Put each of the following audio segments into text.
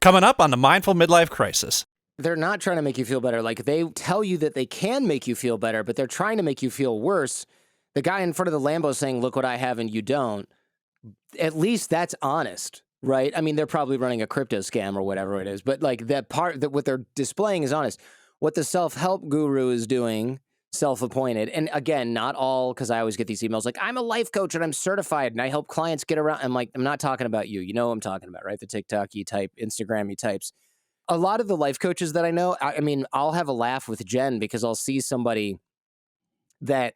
Coming up on the Mindful Midlife Crisis. They're not trying to make you feel better. Like, they tell you that they can make you feel better, but they're trying to make you feel worse. The guy in front of the Lambo saying, look what I have and you don't, at least that's honest, right? I mean, they're probably running a crypto scam or whatever it is, but like that part, that what they're displaying is honest. What the self-help guru is doing, self-appointed, and again, not all, because I always get these emails like, I'm a life coach and I'm certified and I help clients get around. I'm like, I'm not talking about you. You know what I'm talking about, right? The TikTok-y type, Instagram-y types. A lot of the life coaches that I know, I mean, I'll have a laugh with Jen because I'll see somebody that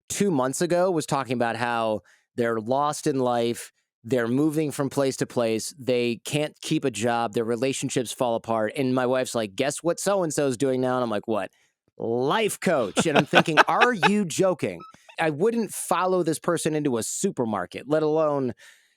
2 months ago was talking about how they're lost in life, they're moving from place to place, they can't keep a job, their relationships fall apart. And my wife's like, guess what so-and-so is doing now? And I'm like, what? Life coach. And I'm thinking, are you joking? I wouldn't follow this person into a supermarket, let alone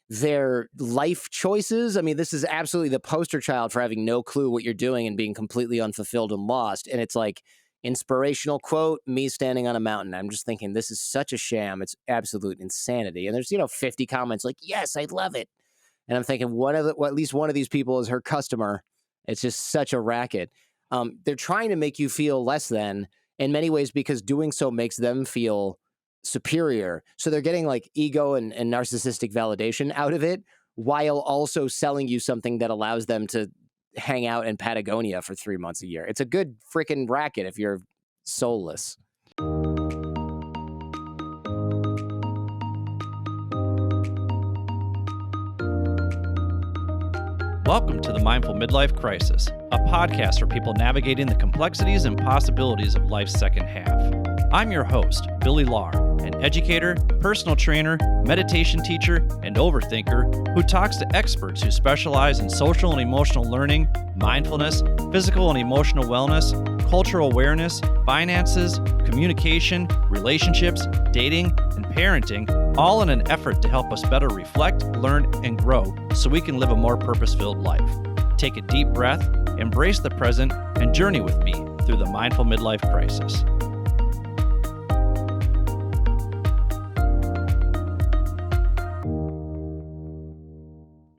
their life choices. I mean, this is absolutely the poster child for having no clue what you're doing and being completely unfulfilled and lost. And it's like, inspirational quote, me standing on a mountain. I'm just thinking, this is such a sham. It's absolute insanity. And there's, 50 comments like, yes, I love it. And I'm thinking at least one of these people is her customer. It's just such a racket. They're trying to make you feel less than in many ways because doing so makes them feel superior. So they're getting like ego and narcissistic validation out of it while also selling you something that allows them to hang out in Patagonia for 3 months a year. It's a good freaking racket if you're soulless. Welcome to the Mindful Midlife Crisis, a podcast for people navigating the complexities and possibilities of life's second half. I'm your host, Billy Lahr, an educator, personal trainer, meditation teacher, and overthinker who talks to experts who specialize in social and emotional learning, mindfulness, physical and emotional wellness, cultural awareness, finances, communication, relationships, dating, and parenting, all in an effort to help us better reflect, learn, and grow so we can live a more purpose-filled life. Take a deep breath, embrace the present, and journey with me through the Mindful Midlife Crisis.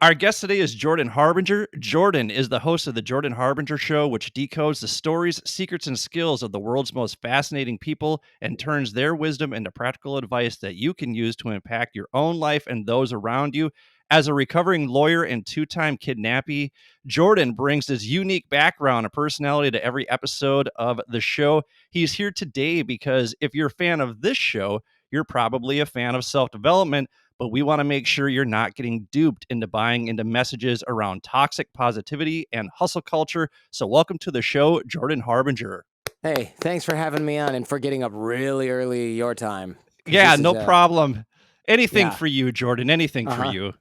Our guest today is Jordan Harbinger. Jordan is the host of the Jordan Harbinger Show, which decodes the stories, secrets, and skills of the world's most fascinating people and turns their wisdom into practical advice that you can use to impact your own life and those around you. As a recovering lawyer and two-time kidnappee, Jordan brings his unique background and personality to every episode of the show. He's here today because if you're a fan of this show, you're probably a fan of self-development, but we want to make sure you're not getting duped into buying into messages around toxic positivity and hustle culture. So welcome to the show, Jordan Harbinger. Hey, thanks for having me on and for getting up really early your time. Yeah, no problem. Anything Yeah. for you, Jordan. Anything for you.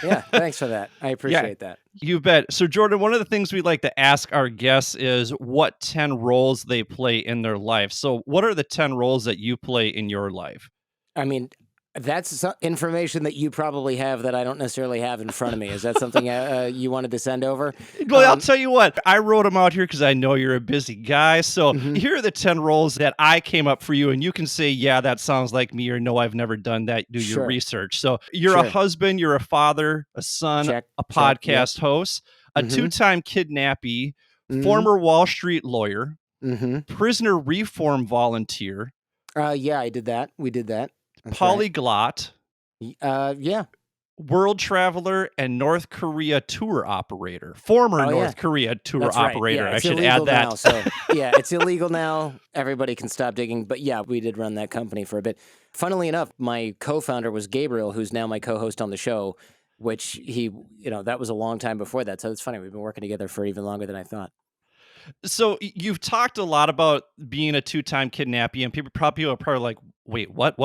Yeah, thanks for that. I appreciate that. You bet. So, Jordan, one of the things we like to ask our guests is what 10 roles they play in their life. So what are the 10 roles that you play in your life? I mean, that's information that you probably have that I don't necessarily have in front of me. Is that something you wanted to send over? Well, I'll tell you what, I wrote them out here because I know you're a busy guy. So here are the 10 roles that I came up for you. And you can say, yeah, that sounds like me, or no, I've never done that. Do your research. So you're a husband, you're a father, a son, a podcast host, a two-time kidnappee, former Wall Street lawyer, prisoner reform volunteer. Yeah, I did that. We did that. That's polyglot, yeah, world traveler, and North Korea tour operator. Former North Korea tour operator. Yeah, I should add that. Now, so yeah, it's illegal now. Everybody can stop digging. But yeah, we did run that company for a bit. Funnily enough, my co-founder was Gabriel, who's now my co-host on the show, which that was a long time before that. So it's funny. We've been working together for even longer than I thought. So you've talked a lot about being a two-time kidnappee, and people are probably like, wait, what?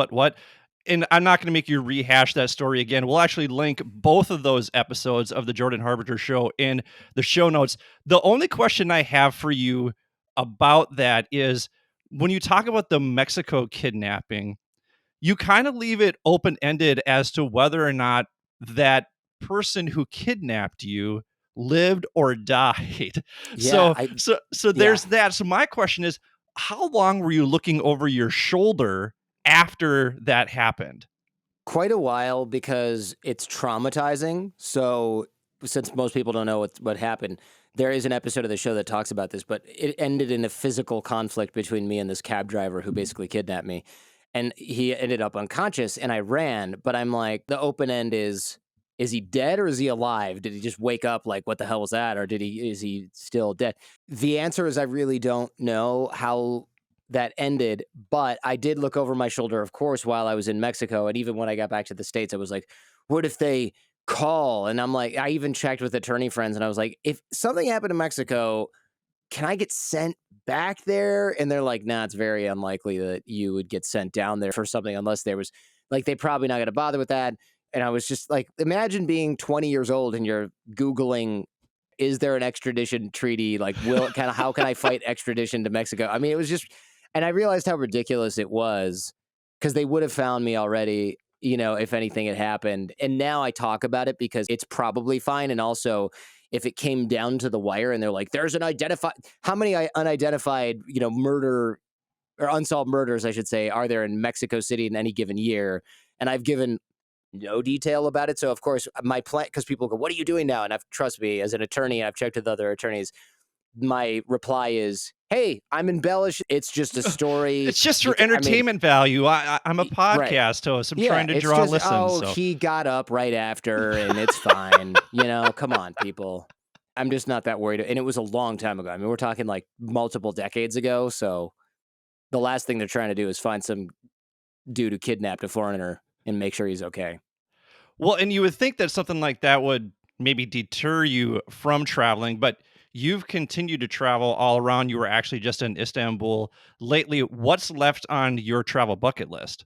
And I'm not going to make you rehash that story again. We'll actually link both of those episodes of the Jordan Harbinger Show in the show notes. The only question I have for you about that is when you talk about the Mexico kidnapping, you kind of leave it open-ended as to whether or not that person who kidnapped you lived or died. So there's that. So my question is, how long were you looking over your shoulder after that happened? Quite a while, because it's traumatizing. So since most people don't know what happened, there is an episode of the show that talks about this, but it ended in a physical conflict between me and this cab driver who basically kidnapped me. And he ended up unconscious and I ran, but I'm like, the open end is he dead or is he alive? Did he just wake up like what the hell was that? Or is he still dead? The answer is I really don't know how that ended, but I did look over my shoulder, of course, while I was in Mexico. And even when I got back to the States, I was like, what if they call? And I'm like, I even checked with attorney friends and I was like, if something happened in Mexico, can I get sent back there? And they're like, nah, it's very unlikely that you would get sent down there for something unless there was like, they probably not going to bother with that. And I was just like, imagine being 20 years old and you're Googling, is there an extradition treaty? Like, how can I fight extradition to Mexico? I mean, it was just, and I realized how ridiculous it was because they would have found me already, if anything had happened. And now I talk about it because it's probably fine. And also, if it came down to the wire and they're like, there's an how many unidentified, murder or unsolved murders, I should say, are there in Mexico City in any given year? And I've given no detail about it. So of course my plan, because people go, what are you doing now? And trust me, as an attorney, I've checked with other attorneys. My reply is, hey, I'm embellished. It's just a story. It's just for entertainment value. I'm a Right. podcast host. I'm Yeah, trying to it's draw just, listens. So. he got up right after and it's fine. Come on, people. I'm just not that worried. And it was a long time ago. I mean, we're talking like multiple decades ago. So the last thing they're trying to do is find some dude who kidnapped a foreigner and make sure he's okay. Well, and you would think that something like that would maybe deter you from traveling, but you've continued to travel all around. You were actually just in Istanbul lately. What's left on your travel bucket list?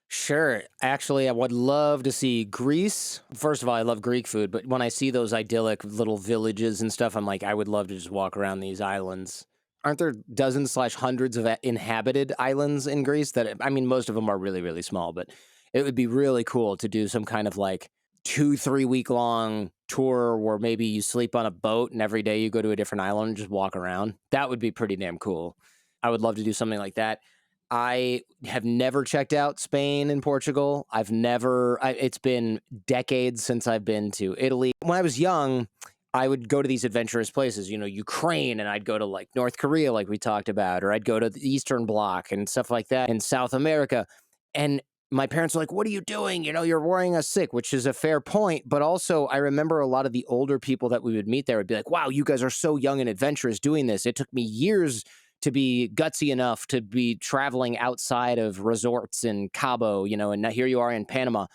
Sure. Actually, I would love to see Greece. First of all, I love Greek food, but when I see those idyllic little villages and stuff, I'm like, I would love to just walk around these islands. Aren't there dozens slash hundreds of inhabited islands in Greece that, I mean, most of them are really, really small, but it would be really cool to do some kind of like 2-3 week long tour where maybe you sleep on a boat and every day you go to a different island and just walk around. That would be pretty damn cool. I would love to do something like that. I have never checked out Spain and Portugal. It's been decades since I've been to Italy. When I was young, I would go to these adventurous places, Ukraine, and I'd go to like North Korea, like we talked about, or I'd go to the Eastern Bloc and stuff like that in South America. And my parents were like, what are you doing? You're worrying us sick, which is a fair point. But also, I remember a lot of the older people that we would meet there would be like, wow, you guys are so young and adventurous doing this. It took me years to be gutsy enough to be traveling outside of resorts in Cabo, and now here you are in Panama.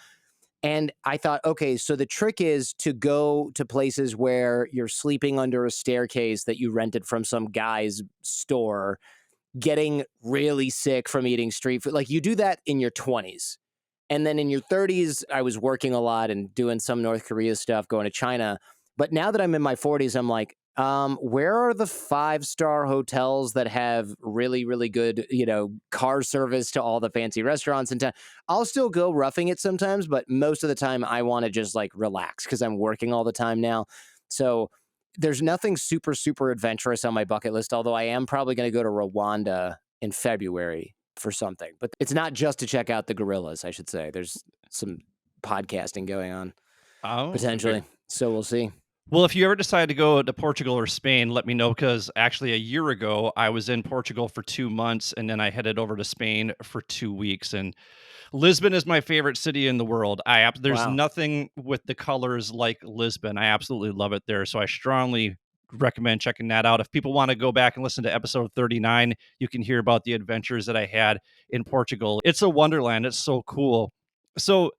And I thought, okay, so the trick is to go to places where you're sleeping under a staircase that you rented from some guy's store, getting really sick from eating street food. Like you do that in your 20s. And then in your 30s, I was working a lot and doing some North Korea stuff, going to China. But now that I'm in my 40s, I'm like, where are the 5-star hotels that have really, really good, car service to all the fancy restaurants in town? I'll still go roughing it sometimes, but most of the time I want to just like relax because I'm working all the time now. So there's nothing super, super adventurous on my bucket list, although I am probably going to go to Rwanda in February for something. But it's not just to check out the gorillas, I should say. There's some podcasting going on Oh, potentially. okay. So we'll see. Well, if you ever decide to go to Portugal or Spain, let me know because actually a year ago I was in Portugal for 2 months and then I headed over to Spain for 2 weeks. And Lisbon is my favorite city in the world. There's Wow. nothing with the colors like Lisbon. I absolutely love it there. So I strongly recommend checking that out. If people want to go back and listen to episode 39, you can hear about the adventures that I had in Portugal. It's a wonderland. It's so cool. So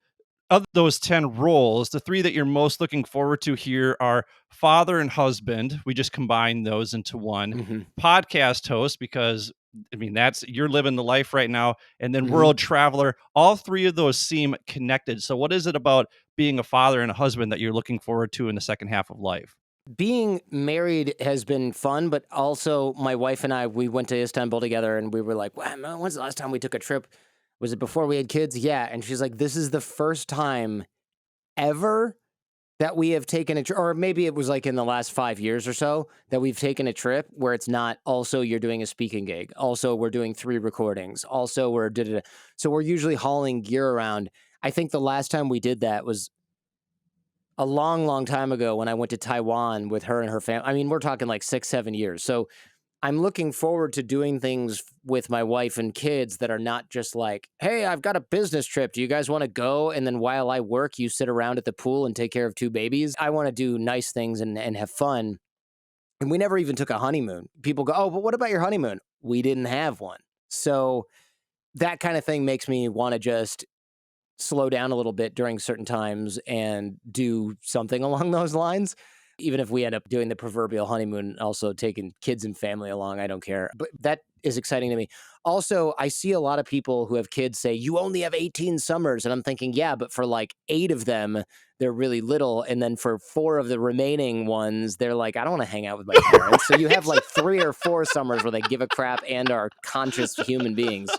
of those 10 roles, the 3 that you're most looking forward to here are father and husband. We just combined those into one. Mm-hmm. Podcast host, because I mean, you're living the life right now. And then Mm-hmm. world traveler. All 3 of those seem connected. So what is it about being a father and a husband that you're looking forward to in the second half of life? Being married has been fun, but also my wife and I, we went to Istanbul together and we were like, wow, when's the last time we took a trip? Was it before we had kids? Yeah. And she's like, this is the first time ever that we have taken a trip, or maybe it was like in the last 5 years or so that we've taken a trip where it's not also you're doing a speaking gig. Also, we're doing 3 recordings. Also, so we're usually hauling gear around. I think the last time we did that was a long, long time ago when I went to Taiwan with her and her family. I mean, we're talking like 6, 7 years. So I'm looking forward to doing things with my wife and kids that are not just like, hey, I've got a business trip. Do you guys want to go? And then while I work, you sit around at the pool and take care of 2 babies. I want to do nice things and have fun. And we never even took a honeymoon. People go, oh, but what about your honeymoon? We didn't have one. So that kind of thing makes me want to just slow down a little bit during certain times and do something along those lines. Even if we end up doing the proverbial honeymoon, also taking kids and family along, I don't care. But that is exciting to me. Also, I see a lot of people who have kids say, you only have 18 summers. And I'm thinking, yeah, but for like 8 of them, they're really little. And then for 4 of the remaining ones, they're like, I don't want to hang out with my parents. So you have like 3 or 4 summers where they give a crap and are conscious human beings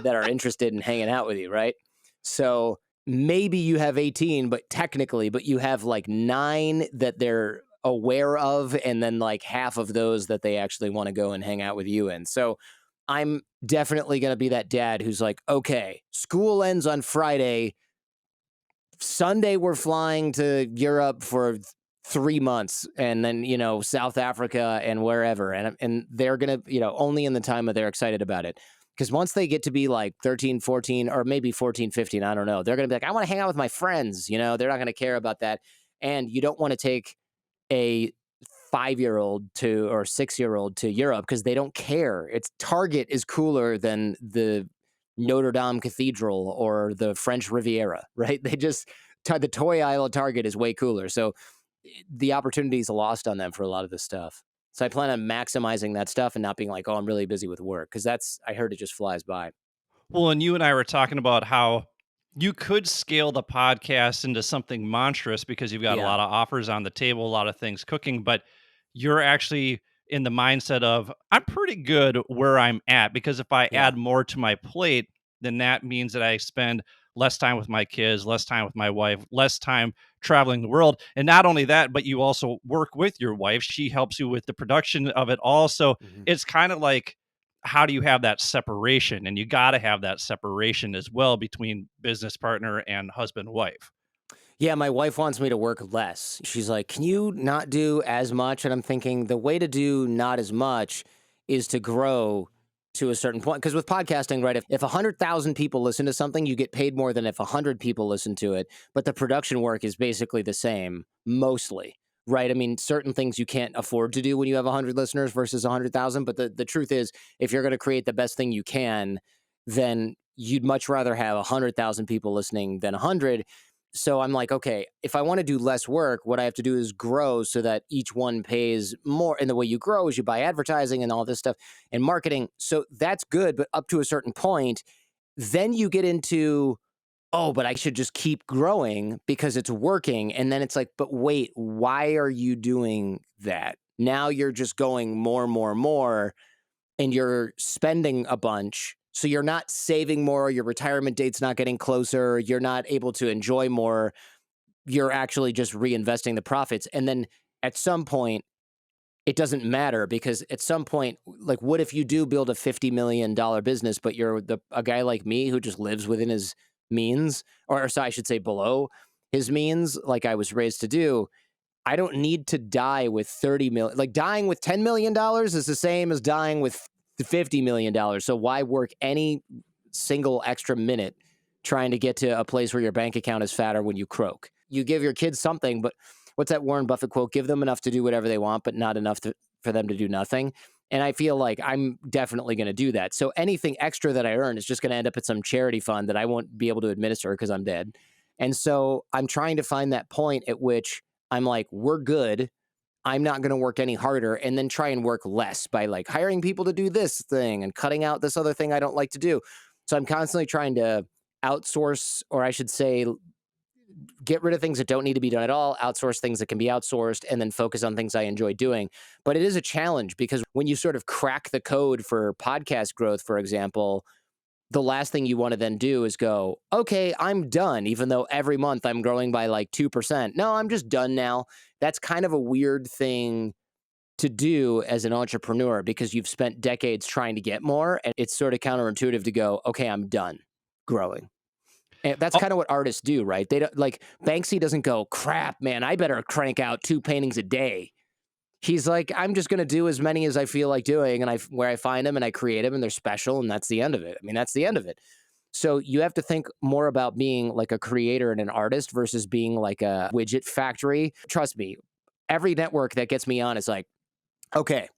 that are interested in hanging out with you, right? So maybe you have 18, but technically, but you have like 9 that they're aware of, and then like half of those that they actually want to go and hang out with you in. So I'm definitely going to be that dad who's like, okay, school ends on Friday. Sunday, we're flying to Europe for 3 months, and then, South Africa and wherever. And they're going to, only in the time that they're excited about it. Because once they get to be like 13, 14, or maybe 14, 15, I don't know, they're going to be like, I want to hang out with my friends. They're not going to care about that. And you don't want to take a 5-year-old to or 6-year-old to Europe because they don't care. It's Target is cooler than the Notre Dame Cathedral or the French Riviera, right? The toy aisle at Target is way cooler. So the opportunity is lost on them for a lot of this stuff. So I plan on maximizing that stuff and not being like, oh, I'm really busy with work, because I heard it just flies by. Well, and you and I were talking about how you could scale the podcast into something monstrous because you've got a Yeah. lot of offers on the table, a lot of things cooking, but you're actually in the mindset of, I'm pretty good where I'm at, because if I Yeah. add more to my plate, then that means that I spend less time with my kids, less time with my wife, less time traveling the world. And not only that, but you also work with your wife. She helps you with the production of it all. So Mhm. it's kind of like, how do you have that separation? And you got to have that separation as well between business partner and husband wife. Yeah, my wife wants me to work less. She's like, can you not do as much? And I'm thinking the way to do not as much is to grow to a certain point. Because with podcasting, right, if 100,000 people listen to something, you get paid more than if 100 people listen to it. But the production work is basically the same, mostly, right? I mean, certain things you can't afford to do when you have 100 listeners versus 100,000. But the truth is, if you're going to create the best thing you can, then you'd much rather have 100,000 people listening than 100. So I'm like, okay, if I want to do less work, what I have to do is grow so that each one pays more. And the way you grow is you buy advertising and all this stuff and marketing. So that's good. But up to a certain point, then you get into, oh, but I should just keep growing because it's working. And then it's like, but wait, why are you doing that? Now you're just going more, more, more, and you're spending a bunch. So you're not saving more. Your retirement date's not getting closer. You're not able to enjoy more. You're actually just reinvesting the profits. And then at some point, it doesn't matter, because at some point, like, what if you do build a $50 million business, but you're a guy like me who just lives within his means, or so I should say below his means, like I was raised to do. I don't need to die with 30 million. Like, dying with $10 million is the same as dying with $50 million. So why work any single extra minute trying to get to a place where your bank account is fatter when you croak? You give your kids something, but what's that Warren Buffett quote? Give them enough to do whatever they want, but not enough for them to do nothing. And I feel like I'm definitely going to do that. So anything extra that I earn is just going to end up at some charity fund that I won't be able to administer because I'm dead. And so I'm trying to find that point at which I'm like, we're good. I'm not going to work any harder, and then try and work less by like hiring people to do this thing and cutting out this other thing I don't like to do. So I'm constantly trying to outsource, or I should say, get rid of things that don't need to be done at all, outsource things that can be outsourced, and then focus on things I enjoy doing. But it is a challenge, because when you sort of crack the code for podcast growth, for example, the last thing you want to then do is go, okay, I'm done, even though every month I'm growing by like 2%. No, I'm just done now. That's kind of a weird thing to do as an entrepreneur, because you've spent decades trying to get more. And it's sort of counterintuitive to go, okay, I'm done growing. And that's Oh, kind of what artists do, right? They don't like Banksy doesn't go, crap, man, I better crank out 2 paintings a day. He's like, I'm just gonna do as many as I feel like doing, and where I find them and I create them and they're special, and that's the end of it. I mean, that's the end of it. So you have to think more about being like a creator and an artist versus being like a widget factory. Trust me, every network that gets me on is like, okay,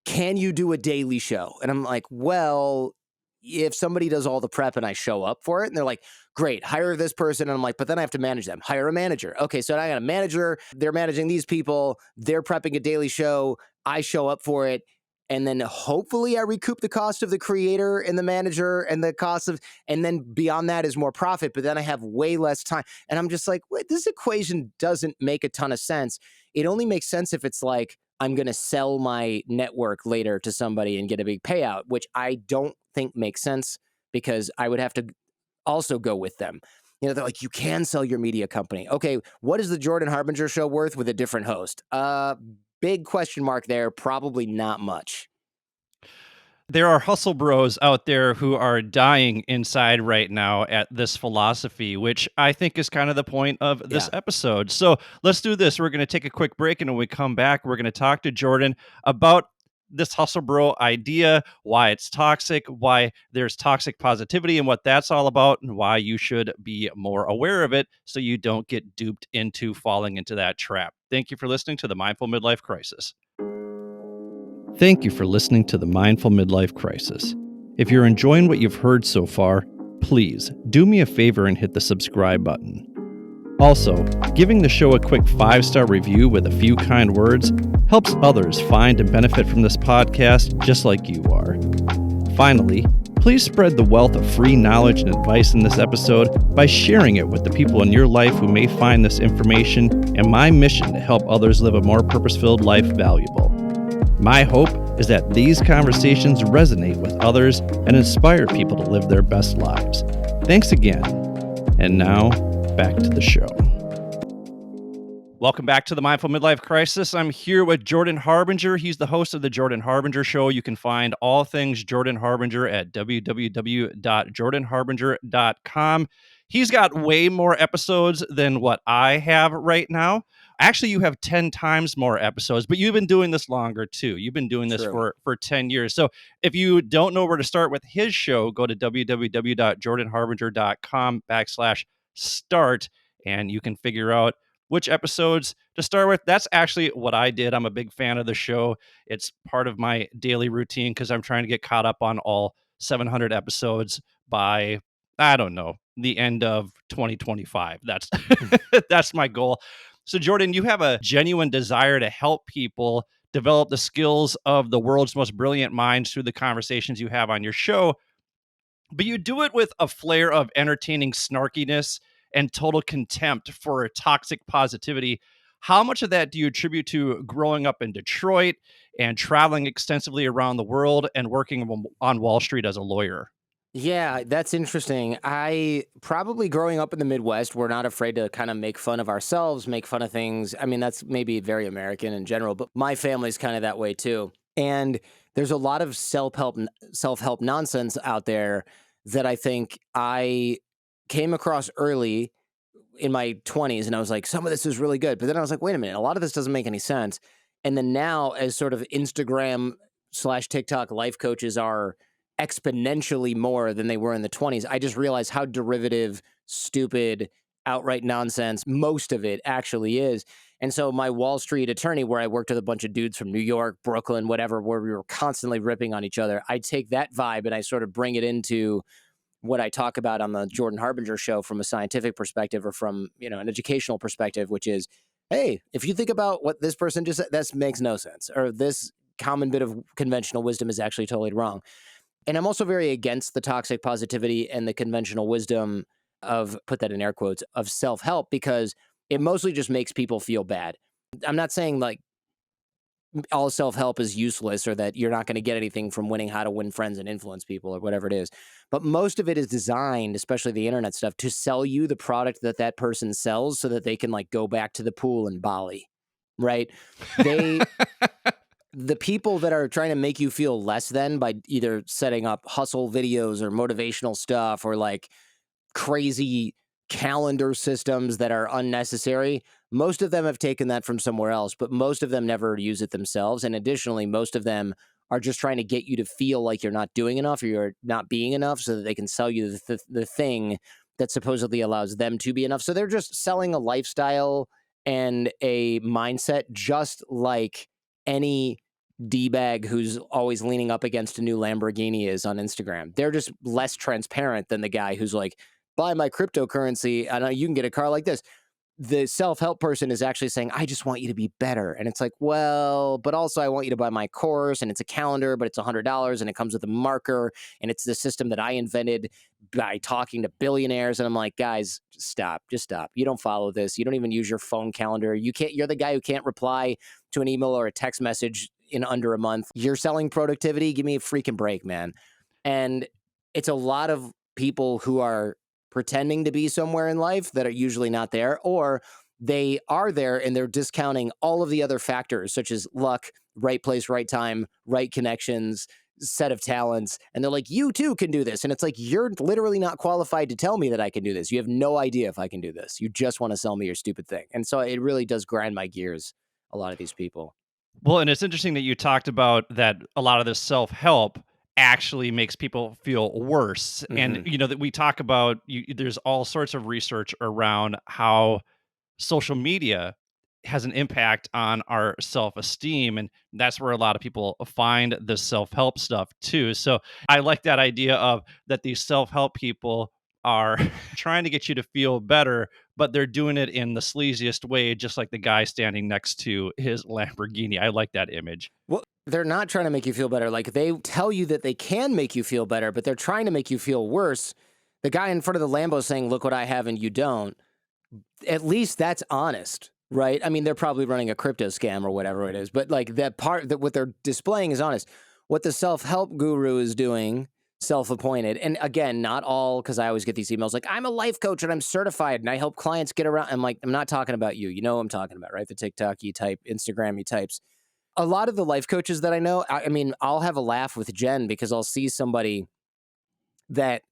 can you do a daily show? And I'm like, well, if somebody does all the prep and I show up for it, and they're like, great, hire this person. And I'm like, but then I have to manage them. Hire a manager. Okay, so I got a manager. They're managing these people. They're prepping a daily show. I show up for it. And then hopefully I recoup the cost of the creator and the manager and the cost of, and then beyond that is more profit. But then I have way less time. And I'm just like, wait, this equation doesn't make a ton of sense. It only makes sense if it's like, I'm going to sell my network later to somebody and get a big payout, which I don't think makes sense because I would have to also go with them. You know, they're like, you can sell your media company. Okay, what is the Jordan Harbinger show worth with a different host? Big question mark there. Probably not much. there are hustle bros out there who are dying inside right now at this philosophy, which I think is kind of the point of this Yeah. episode. So let's do this. We're going to take a quick break, and when we come back, we're going to talk to Jordan about this hustle bro idea, why it's toxic, why there's toxic positivity, and what that's all about, and why you should be more aware of it so you don't get duped into falling into that trap. Thank you for listening to the Mindful Midlife Crisis. Thank you for listening to the Mindful Midlife Crisis. If you're enjoying what you've heard so far, please do me a favor and hit the subscribe button. Also, giving the show a quick 5-star review with a few kind words helps others find and benefit from this podcast just like you are. Finally, please spread the wealth of free knowledge and advice in this episode by sharing it with the people in your life who may find this information and my mission to help others live a more purpose-filled life valuable. My hope is that these conversations resonate with others and inspire people to live their best lives. Thanks again. And now, back to the show. Welcome back to the Mindful Midlife Crisis. I'm here with Jordan Harbinger. He's the host of the Jordan Harbinger Show. You can find all things Jordan Harbinger at www.jordanharbinger.com. He's got way more episodes than what I have right now. Actually, you have 10 times more episodes, but you've been doing this longer too. You've been doing this True. for 10 years. So if you don't know where to start with his show, go to www.jordanharbinger.com/start, and you can figure out which episodes to start with. That's actually what I did. I'm a big fan of the show. It's part of my daily routine because I'm trying to get caught up on all 700 episodes by, I don't know, the end of 2025. That's that's my goal. So Jordan, you have a genuine desire to help people develop the skills of the world's most brilliant minds through the conversations you have on your show, but you do it with a flair of entertaining snarkiness and total contempt for toxic positivity. How much of that do you attribute to growing up in Detroit and traveling extensively around the world and working on Wall Street as a lawyer? Yeah, that's interesting. I probably growing up in the Midwest, we're not afraid to kind of make fun of ourselves, make fun of things. I mean, that's maybe very American in general, but my family's kind of that way too. And there's a lot of self-help nonsense out there that I think I came across early in my 20s and I was like, some of this is really good. But then I was like, wait a minute, a lot of this doesn't make any sense. And then now, as sort of Instagram/TikTok life coaches are exponentially more than they were in the 20s, I just realized how derivative, stupid, outright nonsense most of it actually is. And so my Wall Street attorney, where I worked with a bunch of dudes from New York, Brooklyn, whatever, where we were constantly ripping on each other, I take that vibe and I sort of bring it into what I talk about on the Jordan Harbinger show from a scientific perspective or from, an educational perspective, which is, hey, if you think about what this person just said, this makes no sense, or this common bit of conventional wisdom is actually totally wrong. And I'm also very against the toxic positivity and the conventional wisdom of, put that in air quotes, of self-help, because it mostly just makes people feel bad. I'm not saying like all self-help is useless or that you're not going to get anything from winning how to win friends and influence people or whatever it is. But most of it is designed, especially the internet stuff, to sell you the product that that person sells so that they can like go back to the pool in Bali, right? They the people that are trying to make you feel less than by either setting up hustle videos or motivational stuff or like crazy calendar systems that are unnecessary. Most of them have taken that from somewhere else, but most of them never use it themselves. And additionally, most of them are just trying to get you to feel like you're not doing enough or you're not being enough so that they can sell you the thing that supposedly allows them to be enough. So they're just selling a lifestyle and a mindset just like any D-bag who's always leaning up against a new Lamborghini is on Instagram. They're just less transparent than the guy who's like, buy my cryptocurrency and you can get a car like this. The self-help person is actually saying, I just want you to be better. And it's like, well, but also I want you to buy my course and it's a calendar, but it's $100 and it comes with a marker and it's the system that I invented by talking to billionaires. And I'm like, guys, stop, just stop. You don't follow this. You don't even use your phone calendar. You're the guy who can't reply to an email or a text message in under a month. You're selling productivity. Give me a freaking break, man. And it's a lot of people who are pretending to be somewhere in life that are usually not there, or they are there and they're discounting all of the other factors such as luck, right place, right time, right connections, set of talents. And they're like, you too can do this. And it's like, you're literally not qualified to tell me that I can do this. You have no idea if I can do this. You just want to sell me your stupid thing. And so it really does grind my gears, a lot of these people. Well, and it's interesting that you talked about that a lot of this self-help actually makes people feel worse. And Mm-hmm. that we talk about there's all sorts of research around how social media has an impact on our self-esteem, and that's where a lot of people find the self-help stuff too. So I like that idea of that these self-help people are trying to get you to feel better, but they're doing it in the sleaziest way, just like the guy standing next to his Lamborghini. I like that image. Well, they're not trying to make you feel better. Like they tell you that they can make you feel better, but they're trying to make you feel worse. The guy in front of the Lambo saying, look what I have and you don't. At least that's honest, right? I mean, they're probably running a crypto scam or whatever it is, but like that part that what they're displaying is honest. What the self-help guru is doing, self-appointed, and again, not all, because I always get these emails like, I'm a life coach and I'm certified and I help clients get around. I'm like, I'm not talking about you. You know what I'm talking about, right? The TikTok you type, Instagram you types. A lot of the life coaches that I know, I mean, I'll have a laugh with Jen because I'll see somebody that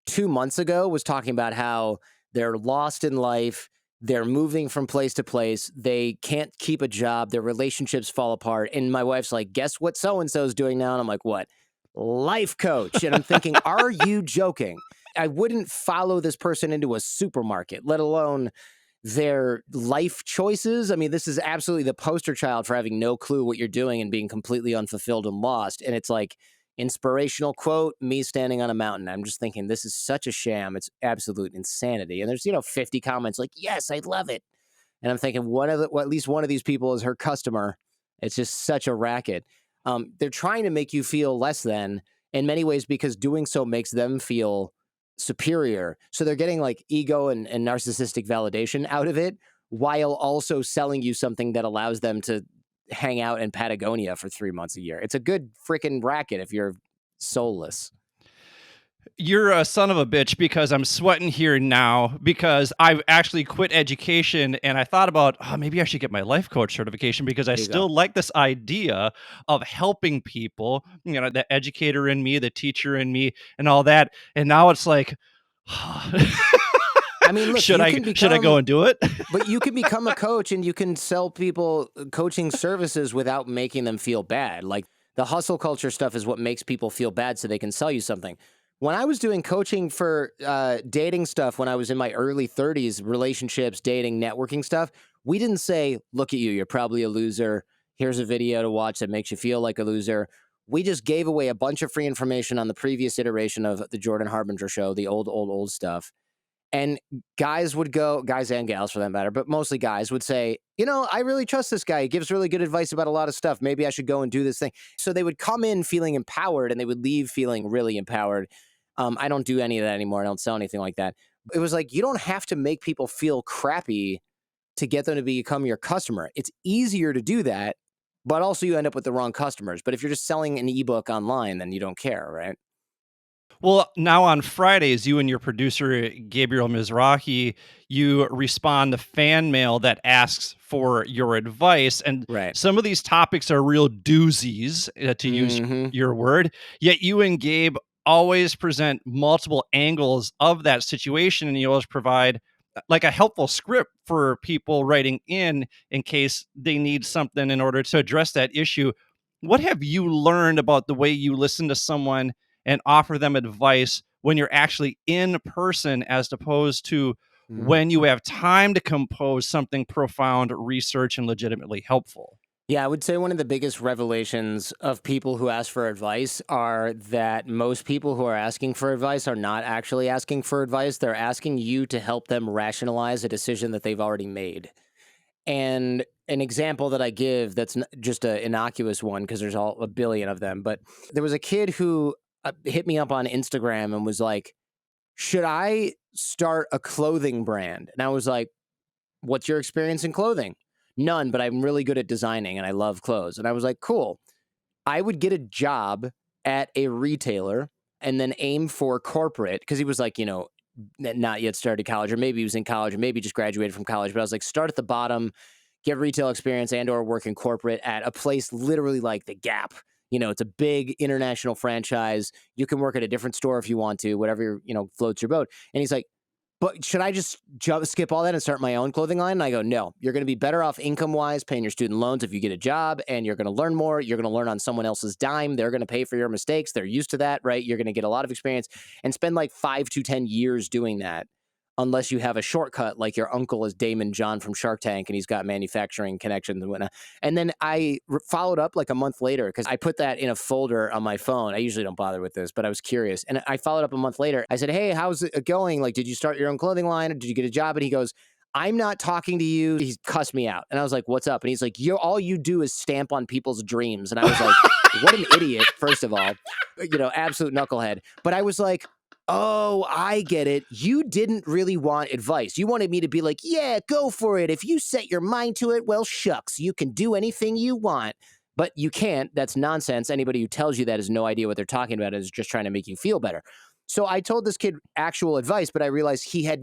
2 months ago was talking about how they're lost in life. They're moving from place to place. They can't keep a job. Their relationships fall apart. And my wife's like, guess what so-and-so is doing now? And I'm like, what? Life coach. And I'm thinking, are you joking? I wouldn't follow this person into a supermarket, let alone their life choices. I mean, this is absolutely the poster child for having no clue what you're doing and being completely unfulfilled and lost. And it's like, inspirational quote, me standing on a mountain. I'm just thinking, this is such a sham. It's absolute insanity. And there's, 50 comments like, yes, I love it. And I'm thinking, at least one of these people is her customer. It's just such a racket. They're trying to make you feel less than in many ways because doing so makes them feel superior. So they're getting like ego and narcissistic validation out of it while also selling you something that allows them to hang out in Patagonia for 3 months a year. It's a good freaking racket if you're soulless. You're a son of a bitch because I'm sweating here now because I've actually quit education and I thought about, oh, maybe I should get my life coach certification because I There you go. still like this idea of helping people, the educator in me, the teacher in me, and all that. And now it's like, I mean, look, should you I can should I go become, and do it? but you can become a coach and you can sell people coaching services without making them feel bad. Like the hustle culture stuff is what makes people feel bad so they can sell you something. When I was doing coaching for dating stuff, when I was in my early 30s, relationships, dating, networking stuff, we didn't say, look at you, you're probably a loser. Here's a video to watch that makes you feel like a loser. We just gave away a bunch of free information on the previous iteration of the Jordan Harbinger Show, the old stuff. And guys would go, guys and gals for that matter, but mostly guys would say, I really trust this guy. He gives really good advice about a lot of stuff. Maybe I should go and do this thing. So they would come in feeling empowered and they would leave feeling really empowered. I don't do any of that anymore. I don't sell anything like that. It was like, you don't have to make people feel crappy to get them to become your customer. It's easier to do that, but also you end up with the wrong customers. But if you're just selling an ebook online, then you don't care, right? Well, now on Fridays, you and your producer, Gabriel Mizrahi, you respond to fan mail that asks for your advice. And Right. some of these topics are real doozies, to use Mm-hmm. your word. Yet you and Gabe always present multiple angles of that situation, and you always provide like a helpful script for people writing in case they need something in order to address that issue. What have you learned about the way you listen to someone and offer them advice when you're actually in person as opposed to Mhm. when you have time to compose something profound, research, and legitimately helpful? Yeah, I would say one of the biggest revelations of people who ask for advice are that most people who are asking for advice are not actually asking for advice. They're asking you to help them rationalize a decision that they've already made. And an example that I give that's just an innocuous one, because there's all a billion of them, but there was a kid who hit me up on Instagram and was like, should I start a clothing brand? And I was like, what's your experience in clothing? None, but I'm really good at designing and I love clothes. And I was like, cool. I would get a job at a retailer and then aim for corporate, because he was like, not yet started college, or maybe he was in college, or maybe just graduated from college. But I was like, start at the bottom, get retail experience and or work in corporate at a place literally like the Gap. It's a big international franchise. You can work at a different store if you want to, whatever, floats your boat. And he's like, but should I just skip all that and start my own clothing line? And I go, no, you're going to be better off income wise paying your student loans if you get a job, and you're going to learn more. You're going to learn on someone else's dime. They're going to pay for your mistakes. They're used to that, right? You're going to get a lot of experience and spend like 5 to 10 years doing that, unless you have a shortcut like your uncle is Damon John from Shark Tank and he's got manufacturing connections and whatnot. And then I followed up like a month later, because I put that in a folder on my phone. I usually don't bother with this, but I was curious. And I followed up a month later. I said, hey, how's it going? Like, did you start your own clothing line? Or did you get a job? And he goes, I'm not talking to you. He cussed me out. And I was like, what's up? And he's like, all you do is stamp on people's dreams. And I was like, what an idiot, first of all, absolute knucklehead. But I was like, oh, I get it. You didn't really want advice. You wanted me to be like, yeah, go for it. If you set your mind to it, well, shucks, you can do anything you want. But you can't. That's nonsense. Anybody who tells you that has no idea what they're talking about, is just trying to make you feel better. So I told this kid actual advice, but I realized he had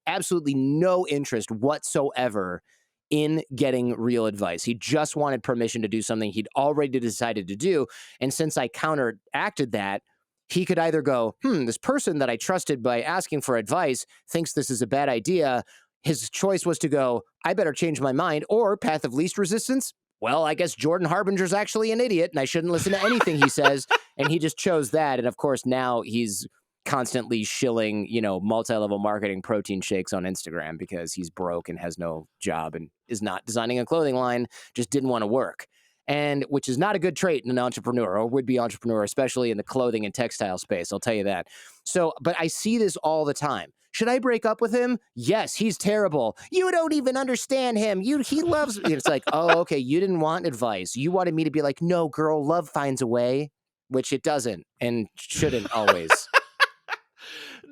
absolutely no interest whatsoever in getting real advice. He just wanted permission to do something he'd already decided to do. And since I counteracted that, he could either go, this person that I trusted by asking for advice thinks this is a bad idea. His choice was to go, I better change my mind, or path of least resistance. Well, I guess Jordan Harbinger's actually an idiot and I shouldn't listen to anything he says. And he just chose that. And of course, now he's constantly shilling, multi-level marketing protein shakes on Instagram because he's broke and has no job and is not designing a clothing line, just didn't want to work. And which is not a good trait in an entrepreneur or would-be entrepreneur, especially in the clothing and textile space. I'll tell you that. So, but I see this all the time. Should I break up with him? Yes, he's terrible. You don't even understand him. He loves me. It's like, oh, okay, you didn't want advice. You wanted me to be like, no, girl, love finds a way, which it doesn't and shouldn't always.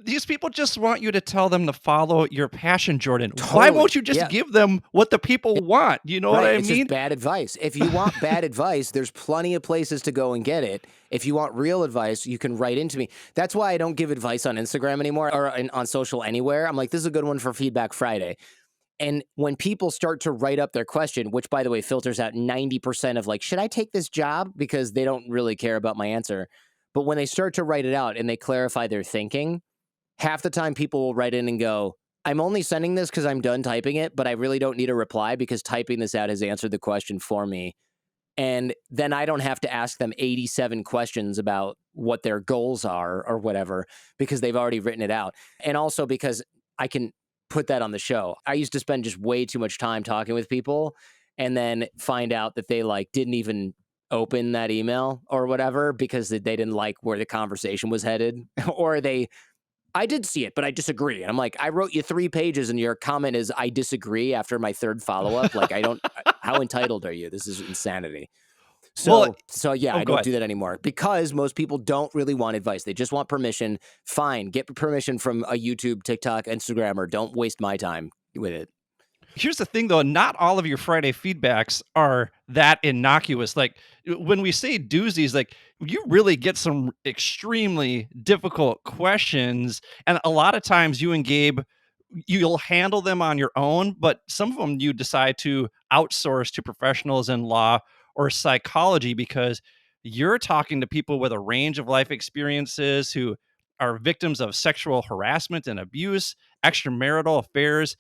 These people just want you to tell them to follow your passion, Jordan. Why Totally. won't you just Yeah. give them what the people want? You know what Right. I It's just mean? bad advice. If you want bad advice, there's plenty of places to go and get it. If you want real advice, you can write into me. That's why I don't give advice on Instagram anymore or on social anywhere. I'm like, this is a good one for Feedback Friday. And when people start to write up their question, which by the way filters out 90% of like, should I take this job? Because they don't really care about my answer. But when they start to write it out and they clarify their thinking, half the time people will write in and go, I'm only sending this because I'm done typing it, but I really don't need a reply because typing this out has answered the question for me. And then I don't have to ask them 87 questions about what their goals are or whatever, because they've already written it out. And also because I can put that on the show. I used to spend just way too much time talking with people and then find out that they like didn't even open that email or whatever because they didn't like where the conversation was headed, or I did see it, but I disagree. And I'm like, I wrote you 3 pages and your comment is I disagree after my third follow-up. Like, how entitled are you? This is insanity. Well, So yeah, oh, I go don't ahead. do that anymore because most people don't really want advice. They just want permission. Fine. Get permission from a YouTube, TikTok, Instagrammer. Don't waste my time with it. Here's the thing though, not all of your Friday feedbacks are that innocuous. Like when we say doozies, like you really get some extremely difficult questions. And a lot of times you and Gabe, you'll handle them on your own, but some of them you decide to outsource to professionals in law or psychology because You're talking to people with a range of life experiences who are victims of sexual harassment and abuse, extramarital affairs.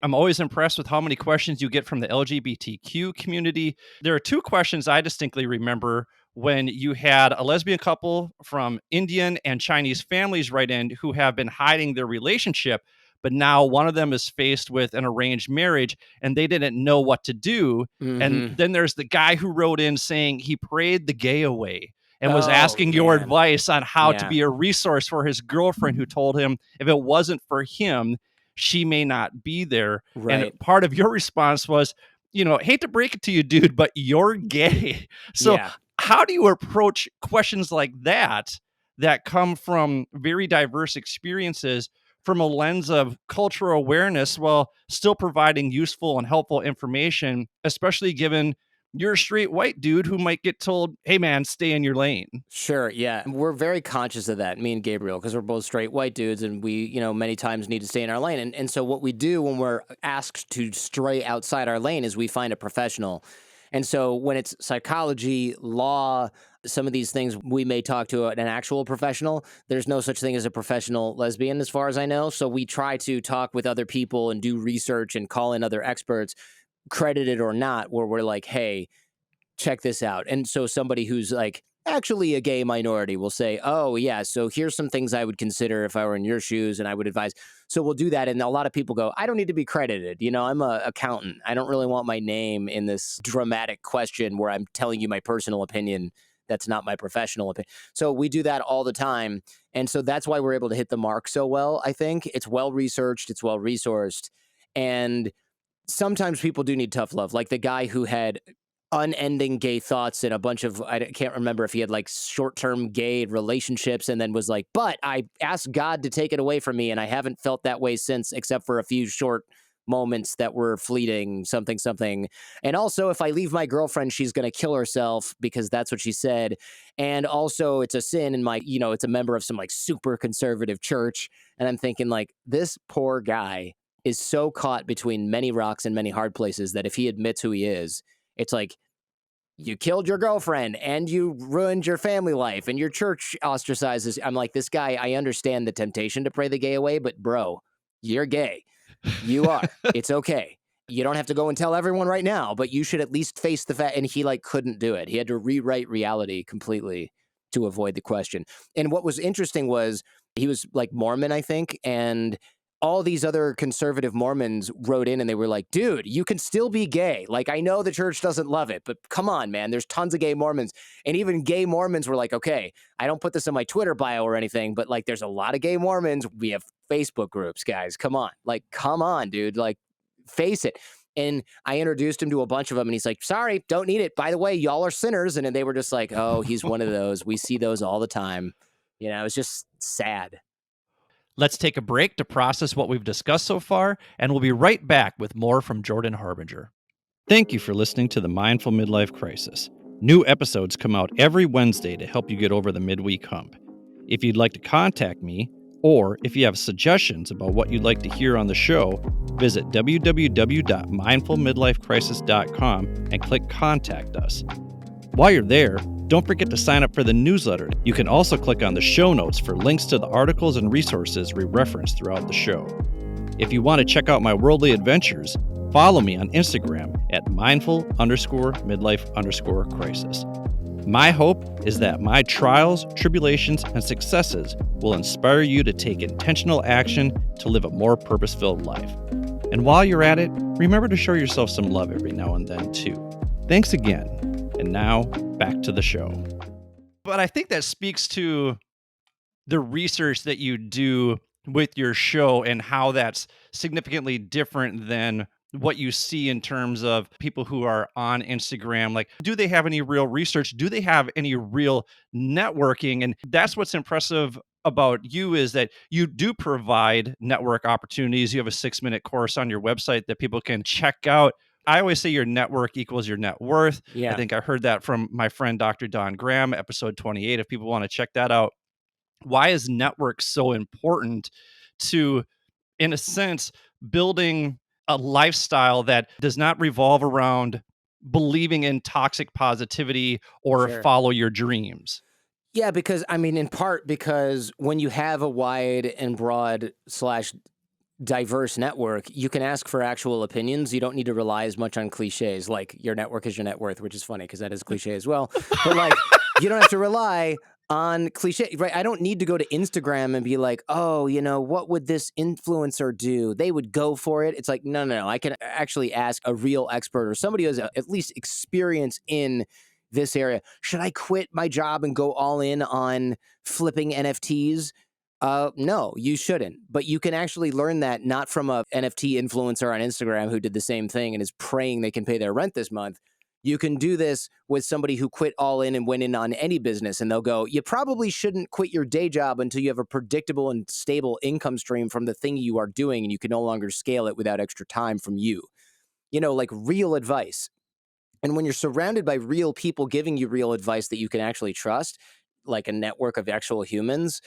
I'm always impressed with how many questions you get from the LGBTQ community. There are two questions I distinctly remember when you had a lesbian couple from Indian and Chinese families write in who have been hiding their relationship, but now one of them is faced with an arranged marriage and they didn't know what to do. And Mm-hmm. then there's the guy who wrote in saying he prayed the gay away and was Oh asking your man. advice on how to Yeah. be a resource for his girlfriend who told him if it wasn't for him, she may not be there. And Right. part of your response was, hate to break it to you, dude, but you're gay. So, Yeah. how do you approach questions like that come from very diverse experiences from a lens of cultural awareness while still providing useful and helpful information, especially given you're a straight white dude who might get told, hey, man, stay in your lane? Sure, yeah. We're very conscious of that, me and Gabriel, because we're both straight white dudes and we, many times need to stay in our lane. And so what we do when we're asked to stray outside our lane is we find a professional. And so when it's psychology, law, some of these things, we may talk to an actual professional. There's no such thing as a professional lesbian, as far as I know. So we try to talk with other people and do research and call in other experts, credited or not, where we're like, hey, check this out. And so somebody who's like actually a gay minority will say, oh, yeah, so here's some things I would consider if I were in your shoes and I would advise. So we'll do that. And a lot of people go, I don't need to be credited. I'm an accountant. I don't really want my name in this dramatic question where I'm telling you my personal opinion. That's not my professional opinion. So we do that all the time. And so that's why we're able to hit the mark so well, I think. It's well researched, it's well resourced. And sometimes people do need tough love, like the guy who had unending gay thoughts and a bunch of, I can't remember if he had like short-term gay relationships and then was like, but I asked God to take it away from me and I haven't felt that way since, except for a few short moments that were fleeting, something something. And also, if I leave my girlfriend, she's going to kill herself because that's what she said. And also, it's a sin in my, it's a member of some like super conservative church. And I'm thinking like, this poor guy is so caught between many rocks and many hard places that if he admits who he is, it's like, you killed your girlfriend and you ruined your family life and your church ostracizes. I'm like, this guy, I understand the temptation to pray the gay away, but bro, you're gay. You are. It's okay. You don't have to go and tell everyone right now, but you should at least face the fact. And he like couldn't do it. He had to rewrite reality completely to avoid the question. And what was interesting was he was like Mormon, I think, and all these other conservative Mormons wrote in and they were like, dude, you can still be gay. Like, I know the church doesn't love it, but come on, man. There's tons of gay Mormons. And even gay Mormons were like, okay, I don't put this in my Twitter bio or anything, but like, there's a lot of gay Mormons. We have Facebook groups, guys. Come on. Like, come on, dude. Like, face it. And I introduced him to a bunch of them and he's like, sorry, don't need it. By the way, y'all are sinners. And then they were just like, oh, he's one of those. We see those all the time. It's just sad. Let's take a break to process what we've discussed so far, and we'll be right back with more from Jordan Harbinger. Thank you for listening to the Mindful Midlife Crisis. New episodes come out every Wednesday to help you get over the midweek hump. If you'd like to contact me, or if you have suggestions about what you'd like to hear on the show, visit www.mindfulmidlifecrisis.com and click Contact Us. While you're there, don't forget to sign up for the newsletter. You can also click on the show notes for links to the articles and resources we reference throughout the show. If you want to check out my worldly adventures, follow me on Instagram at mindful_midlife_crisis. My hope is that my trials, tribulations, and successes will inspire you to take intentional action to live a more purpose-filled life. And while you're at it, remember to show yourself some love every now and then, too. Thanks again. And now, back to the show. But I think that speaks to the research that you do with your show and how that's significantly different than what you see in terms of people who are on Instagram. Like, do they have any real research? Do they have any real networking? And that's what's impressive about you is that you do provide network opportunities. You have a 6-minute course on your website that people can check out. I always say your network equals your net worth. Yeah. I think I heard that from my friend, Dr. Don Graham, episode 28. If people want to check that out, why is network so important to, in a sense, building a lifestyle that does not revolve around believing in toxic positivity or Sure. follow your dreams? Yeah, because I mean, in part because when you have a wide and broad slash diverse network, you can ask for actual opinions. You don't need to rely as much on cliches like your network is your net worth, which is funny because that is cliche as well. But like, you don't have to rely on cliche, right? I don't need to go to Instagram and be like, oh, what would this influencer do? They would go for it. It's like, no, no, no. I can actually ask a real expert or somebody who has at least experience in this area. Should I quit my job and go all in on flipping NFTs? No, you shouldn't. But you can actually learn that not from a NFT influencer on Instagram who did the same thing and is praying they can pay their rent this month. You can do this with somebody who quit all in and went in on any business, and they'll go, you probably shouldn't quit your day job until you have a predictable and stable income stream from the thing you are doing, and you can no longer scale it without extra time from you. Like real advice. And when you're surrounded by real people giving you real advice that you can actually trust, like a network of actual humans,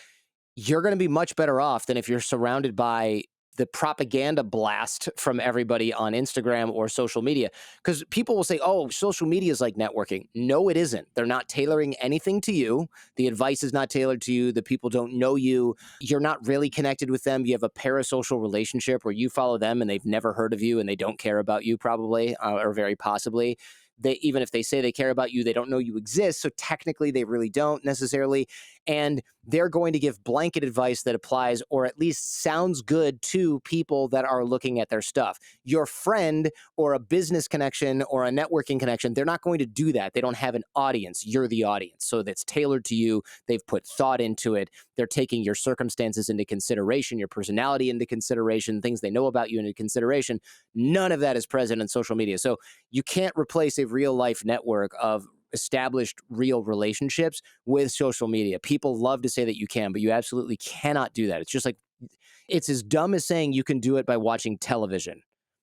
you're going to be much better off than if you're surrounded by the propaganda blast from everybody on Instagram or social media. Because people will say, oh, social media is like networking. No, it isn't. They're not tailoring anything to you. The advice is not tailored to you. The people don't know you. You're not really connected with them. You have a parasocial relationship where you follow them and they've never heard of you and they don't care about you probably, or very possibly. Even if they say they care about you, they don't know you exist. So technically they really don't necessarily. And they're going to give blanket advice that applies or at least sounds good to people that are looking at their stuff. Your friend or a business connection or a networking connection, they're not going to do that. They don't have an audience. You're the audience. So that's tailored to you. They've put thought into it. They're taking your circumstances into consideration, your personality into consideration, things they know about you into consideration. None of that is present in social media. So you can't replace a real life network of established real relationships with social media. People love to say that you can, but you absolutely cannot do that. It's just like, it's as dumb as saying you can do it by watching television.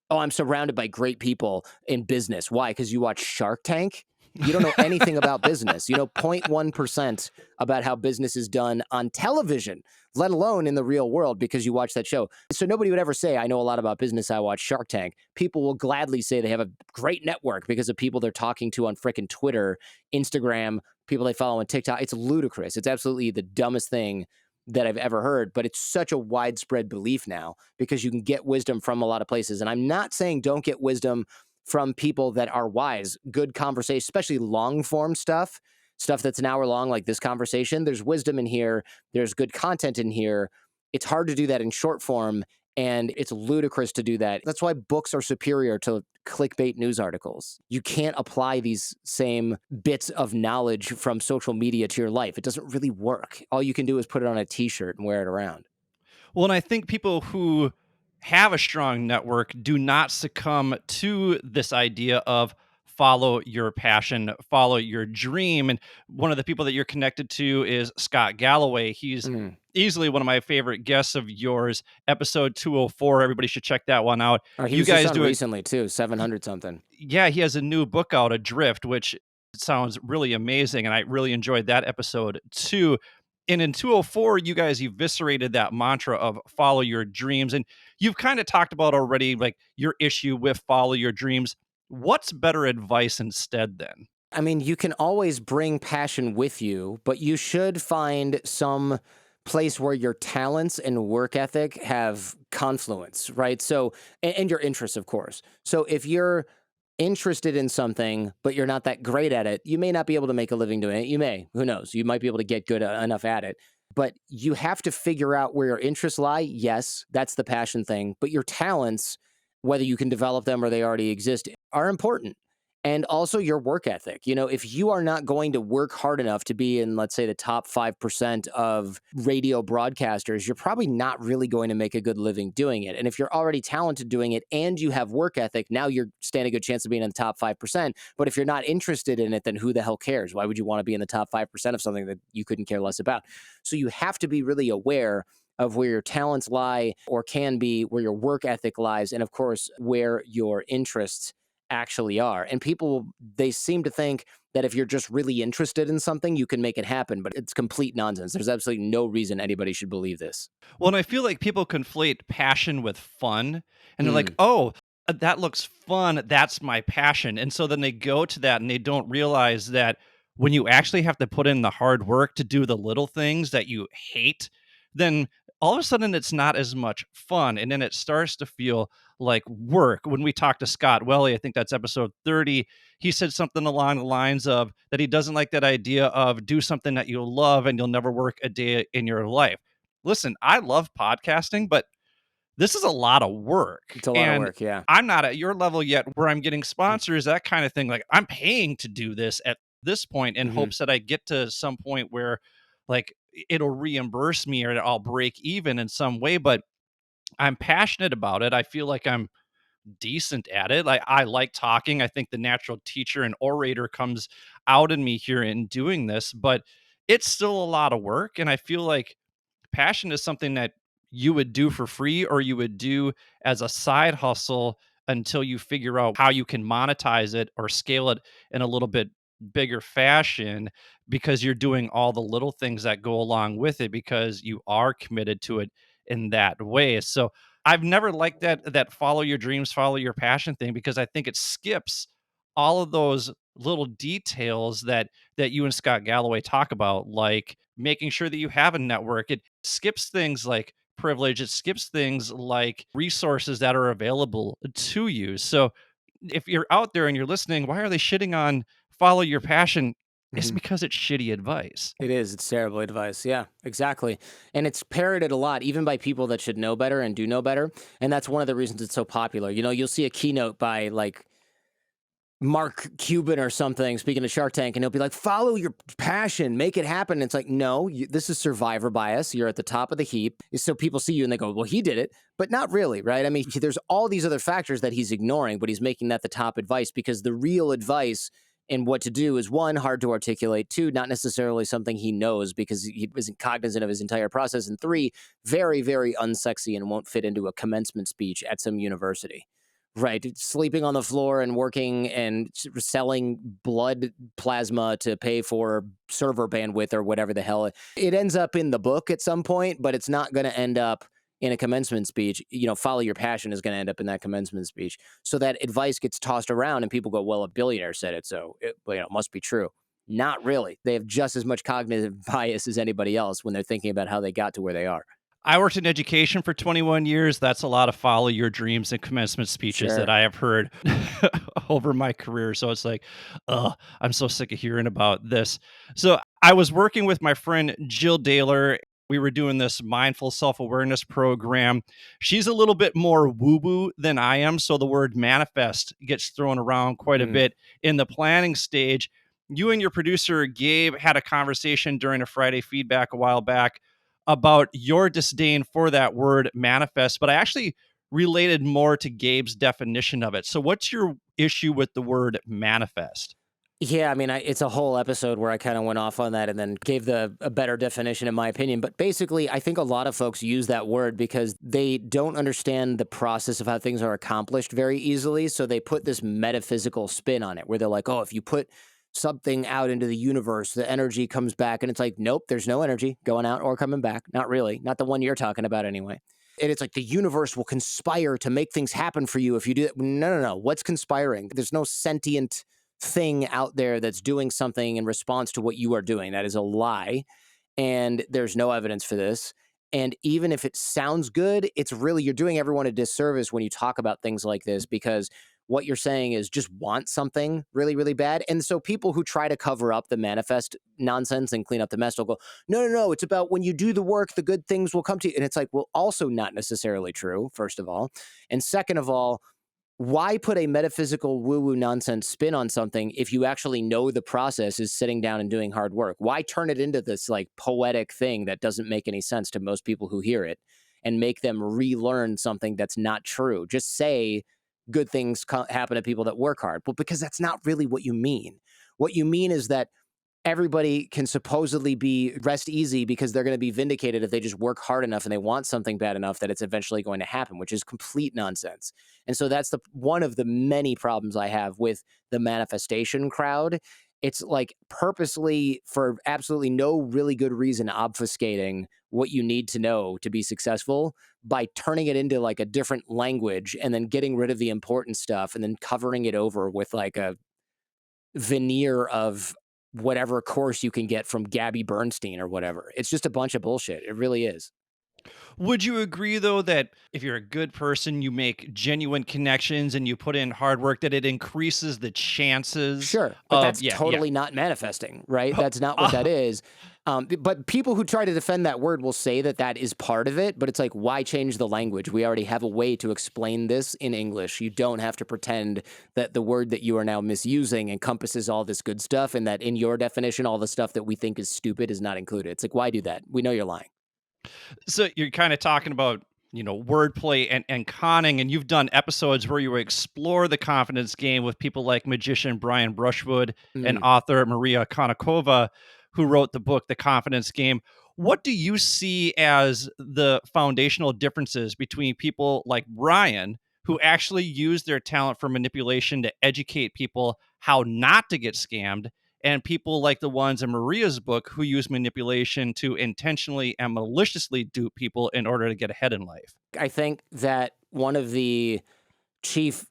Oh, I'm surrounded by great people in business. Why? Because you watch Shark Tank? You don't know anything about business. You know 0.1% about how business is done on television, let alone in the real world because you watch that show. So nobody would ever say, I know a lot about business. I watch Shark Tank. People will gladly say they have a great network because of people they're talking to on frickin' Twitter, Instagram, people they follow on TikTok. It's ludicrous. It's absolutely the dumbest thing that I've ever heard, but it's such a widespread belief now because you can get wisdom from a lot of places. And I'm not saying don't get wisdom from people that are wise, good conversation, especially long form stuff that's an hour long, like this conversation. There's wisdom in here. There's good content in here. It's hard to do that in short form. And it's ludicrous to do that. That's why books are superior to clickbait news articles. You can't apply these same bits of knowledge from social media to your life. It doesn't really work. All you can do is put it on a t-shirt and wear it around. Well, and I think people who have a strong network do not succumb to this idea of follow your passion, follow your dream. And one of the people that you're connected to is Scott Galloway. He's Mm. easily one of my favorite guests of yours. Episode 204. Everybody should check that one out. Oh, he You was just guys on do it. recently too, 700 something. Yeah, he has a new book out, Adrift, which sounds really amazing. And I really enjoyed that episode too. And in 204, you guys eviscerated that mantra of follow your dreams. And you've kind of talked about already, like your issue with follow your dreams. What's better advice instead then? I mean, you can always bring passion with you, but you should find some place where your talents and work ethic have confluence, right? So, and your interests, of course. So, if you're interested in something, but you're not that great at it, you may not be able to make a living doing it. You may, who knows? You might be able to get good enough at it, but you have to figure out where your interests lie. Yes, that's the passion thing, but your talents, whether you can develop them or they already exist, are important. And also your work ethic. If you are not going to work hard enough to be in, let's say, the top 5% of radio broadcasters, you're probably not really going to make a good living doing it. And if you're already talented doing it and you have work ethic, now you're standing a good chance of being in the top 5%. But if you're not interested in it, then who the hell cares? Why would you want to be in the top 5% of something that you couldn't care less about? So you have to be really aware of where your talents lie or can be, where your work ethic lies, and of course, where your interests actually are. And people, they seem to think that if you're just really interested in something, you can make it happen, but it's complete nonsense. There's absolutely no reason anybody should believe this. Well, and I feel like people conflate passion with fun. And they're like, Mm. oh, That looks fun. That's my passion. And so then they go to that and they don't realize that when you actually have to put in the hard work to do the little things that you hate, then all of a sudden it's not as much fun. And then it starts to feel like work. When we talked to Scott Welly, I think that's episode 30, he said something along the lines of that he doesn't like that idea of do something that you love and you'll never work a day in your life. Listen, I love podcasting, but this is a lot of work, It's a lot of and work. Yeah. I'm not at your level yet where I'm getting sponsors, that kind of thing. Like, I'm paying to do this at this point in Mm-hmm. hopes that I get to some point where, like, it'll reimburse me or I'll break even in some way, but I'm passionate about it. I feel like I'm decent at it. I like talking. I think the natural teacher and orator comes out in me here in doing this, but it's still a lot of work, and I feel like passion is something that you would do for free or you would do as a side hustle until you figure out how you can monetize it or scale it in a little bit bigger fashion because you're doing all the little things that go along with it because you are committed to it in that way. So I've never liked that follow your dreams, follow your passion thing because I think it skips all of those little details that you and Scott Galloway talk about, like making sure that you have a network. It skips things like privilege, it skips things like resources that are available to you. So if you're out there and you're listening, why are they shitting on follow your passion? It's Mm-hmm. because it's shitty advice. It is. It's terrible advice. Yeah, exactly. And it's parroted a lot, even by people that should know better and do know better. And that's one of the reasons it's so popular. You know, you'll see a keynote by like Mark Cuban or something speaking to Shark Tank, and he'll be like, follow your passion, make it happen. And it's like, no, this is survivor bias. You're at the top of the heap. So people see you and they go, well, he did it, but not really, right? I mean, there's all these other factors that he's ignoring, but he's making that the top advice because the real advice and what to do is one, hard to articulate, two, not necessarily something he knows because he isn't cognizant of his entire process, and three, very, very unsexy and won't fit into a commencement speech at some university. Right, sleeping on the floor and working and selling blood plasma to pay for server bandwidth or whatever the hell. It ends up in the book at some point, but it's not going to end up in a commencement speech. You know, follow your passion is going to end up in that commencement speech. So that advice gets tossed around and people go, well, a billionaire said it, so it must be true. Not really. They have just as much cognitive bias as anybody else when they're thinking about how they got to where they are. I worked in education for 21 years. That's a lot of follow your dreams and commencement speeches that Sure. I have heard over my career. So it's like, I'm so sick of hearing about this. So I was working with my friend Jill Daler. We were doing this mindful self awareness program. She's a little bit more woo woo than I am. So the word manifest gets thrown around quite a Mm. bit in the planning stage. You and your producer, Gabe, had a conversation during a Friday feedback a while back about your disdain for that word manifest, but I actually related more to Gabe's definition of it. So, what's your issue with the word manifest? Yeah, I mean, it's a whole episode where I kind of went off on that and then gave a better definition, in my opinion. But basically, I think a lot of folks use that word because they don't understand the process of how things are accomplished very easily. So they put this metaphysical spin on it where they're like, oh, if you put something out into the universe, the energy comes back. And it's like, nope, there's no energy going out or coming back. Not really. Not the one you're talking about anyway. And it's like the universe will conspire to make things happen for you if you do that. No, no, no. What's conspiring? There's no sentient thing out there that's doing something in response to what you are doing. That is a lie. And there's no evidence for this. And even if it sounds good, it's really, you're doing everyone a disservice when you talk about things like this because what you're saying is just want something really, really bad. And so people who try to cover up the manifest nonsense and clean up the mess will go, no, no, no, it's about when you do the work, the good things will come to you. And it's like, well, also not necessarily true, first of all. And second of all, why put a metaphysical woo-woo nonsense spin on something if you actually know the process is sitting down and doing hard work? Why turn it into this like poetic thing that doesn't make any sense to most people who hear it and make them relearn something that's not true? Just say good things happen to people that work hard. Well, because that's not really what you mean. What you mean is that everybody can supposedly be rest easy because they're going to be vindicated if they just work hard enough and they want something bad enough that it's eventually going to happen, which is complete nonsense. And so that's one of the many problems I have with the manifestation crowd It's like purposely, for absolutely no really good reason, obfuscating what you need to know to be successful by turning it into like a different language and then getting rid of the important stuff and then covering it over with like a veneer of whatever course you can get from Gabby Bernstein or whatever. It's just a bunch of bullshit. It really is. Would you agree though that if you're a good person, you make genuine connections and you put in hard work, that it increases the chances Sure, but of that's totally not manifesting, right? That's not what that is. But people who try to defend that word will say that that is part of it, but it's like, why change the language? We already have a way to explain this in English. You don't have to pretend that the word that you are now misusing encompasses all this good stuff and that in your definition, all the stuff that we think is stupid is not included. It's like, why do that? We know you're lying. So you're kind of talking about, wordplay and conning, and you've done episodes where you explore the confidence game with people like magician Brian Brushwood and Mm, author Maria Konnikova, who wrote the book The Confidence Game. What do you see as the foundational differences between people like Brian, who actually use their talent for manipulation to educate people how not to get scammed, and people like the ones in Maria's book who use manipulation to intentionally and maliciously dupe people in order to get ahead in life? I think that one of the chief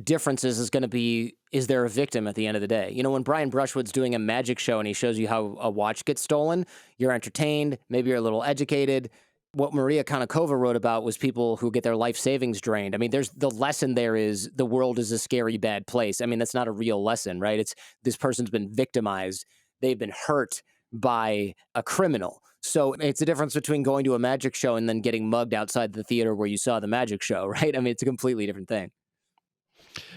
differences is going to be, is there a victim at the end of the day? You know, when Brian Brushwood's doing a magic show and he shows you how a watch gets stolen, you're entertained, maybe you're a little educated. What Maria Konnikova wrote about was people who get their life savings drained. I mean, there's the lesson there is the world is a scary, bad place. I mean, that's not a real lesson, right? It's this person's been victimized. They've been hurt by a criminal. So it's the difference between going to a magic show and then getting mugged outside the theater where you saw the magic show, right? I mean, it's a completely different thing.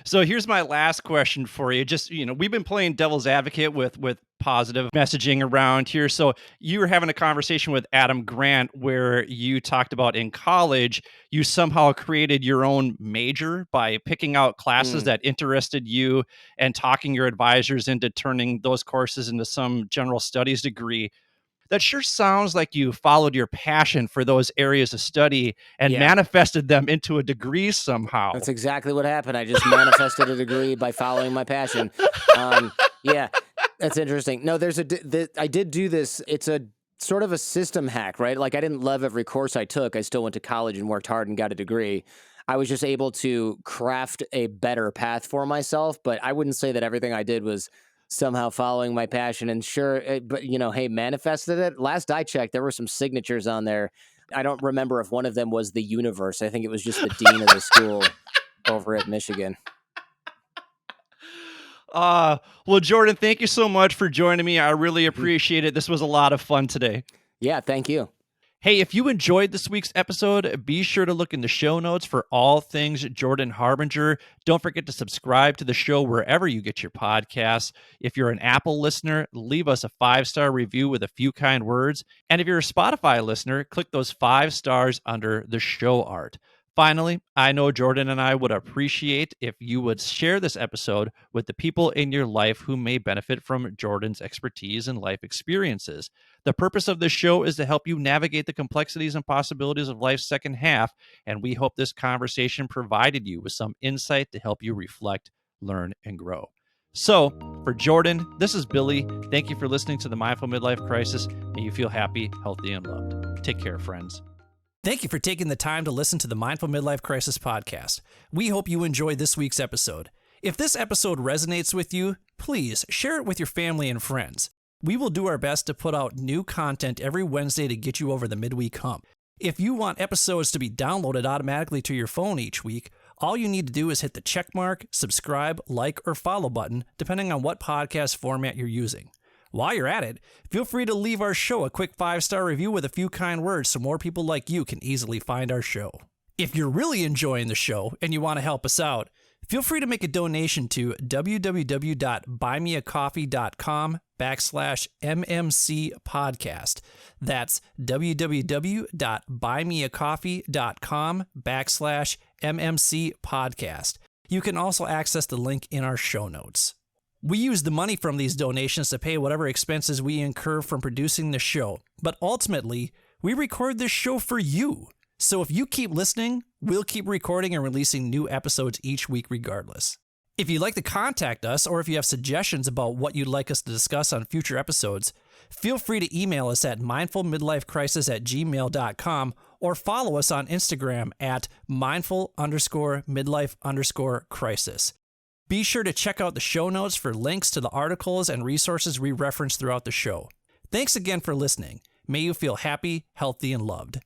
So here's my last question for you. Just, we've been playing devil's advocate with positive messaging around here. So you were having a conversation with Adam Grant where you talked about in college, you somehow created your own major by picking out classes that interested you and talking your advisors into turning those courses into some general studies degree. That sure sounds like you followed your passion for those areas of study and Yeah. manifested them into a degree somehow. That's exactly what happened. I just manifested a degree by following my passion. Yeah, that's interesting. No, I did do this. It's a sort of a system hack, right? Like I didn't love every course I took. I still went to college and worked hard and got a degree. I was just able to craft a better path for myself, but I wouldn't say that everything I did was somehow following my passion. And sure, but hey, manifested it. Last I checked, there were some signatures on there. I don't remember if one of them was the universe. I think it was just the dean of the school over at Michigan. Well, Jordan, thank you so much for joining me. I really appreciate it. This was a lot of fun today. Yeah, thank you. Hey, if you enjoyed this week's episode, be sure to look in the show notes for all things Jordan Harbinger. Don't forget to subscribe to the show wherever you get your podcasts. If you're an Apple listener, leave us a 5-star review with a few kind words. And if you're a Spotify listener, click those 5 stars under the show art. Finally, I know Jordan and I would appreciate if you would share this episode with the people in your life who may benefit from Jordan's expertise and life experiences. The purpose of this show is to help you navigate the complexities and possibilities of life's second half, and we hope this conversation provided you with some insight to help you reflect, learn, and grow. So, for Jordan, this is Billy. Thank you for listening to the Mindful Midlife Crisis. May you feel happy, healthy, and loved. Take care, friends. Thank you for taking the time to listen to the Mindful Midlife Crisis podcast. We hope you enjoyed this week's episode. If this episode resonates with you, please share it with your family and friends. We will do our best to put out new content every Wednesday to get you over the midweek hump. If you want episodes to be downloaded automatically to your phone each week, all you need to do is hit the checkmark, subscribe, like, or follow button, depending on what podcast format you're using. While you're at it, feel free to leave our show a quick 5-star review with a few kind words so more people like you can easily find our show. If you're really enjoying the show and you want to help us out, feel free to make a donation to www.buymeacoffee.com/MMC podcast. That's www.buymeacoffee.com/MMC podcast. You can also access the link in our show notes. We use the money from these donations to pay whatever expenses we incur from producing the show, but ultimately, we record this show for you. So if you keep listening, we'll keep recording and releasing new episodes each week regardless. If you'd like to contact us, or if you have suggestions about what you'd like us to discuss on future episodes, feel free to email us at mindfulmidlifecrisis@gmail.com or follow us on Instagram at mindful_midlife_crisis. Be sure to check out the show notes for links to the articles and resources we reference throughout the show. Thanks again for listening. May you feel happy, healthy, and loved.